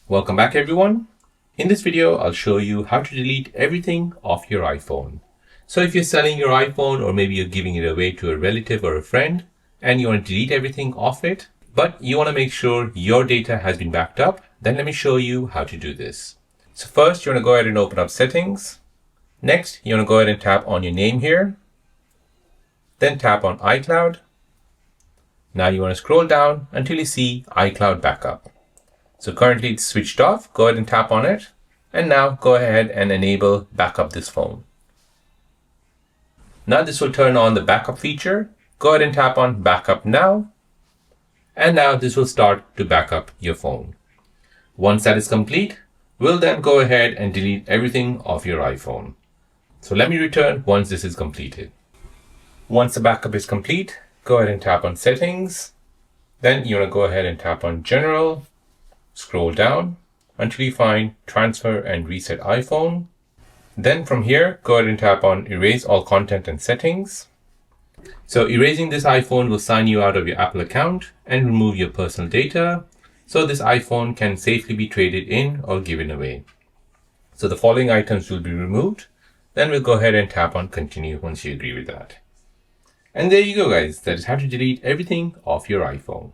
Welcome back everyone. In this video, I'll show you how to delete everything off your iPhone. So if you're selling your iPhone or maybe you're giving it away to a relative or a friend and you want to delete everything off it, but you want to make sure your data has been backed up, then let me show you how to do this. So first, you want to go ahead and open up settings. Next, you want to go ahead and tap on your name here. Then tap on iCloud. Now you want to scroll down until you see iCloud Backup. So currently it's switched off. Go ahead and tap on it. And now go ahead and enable backup this phone. Now this will turn on the backup feature. Go ahead and tap on backup now. And now this will start to back up your phone. Once that is complete, we'll then go ahead and delete everything off your iPhone. So let me return once this is completed. Once the backup is complete, go ahead and tap on settings. Then you want to go ahead and tap on general. Scroll down until you find transfer and reset iPhone. Then from here, go ahead and tap on erase all content and settings. So erasing this iPhone will sign you out of your Apple account and remove your personal data. So this iPhone can safely be traded in or given away. So the following items will be removed. Then we'll go ahead and tap on continue once you agree with that. And there you go guys, that is how to delete everything off your iPhone.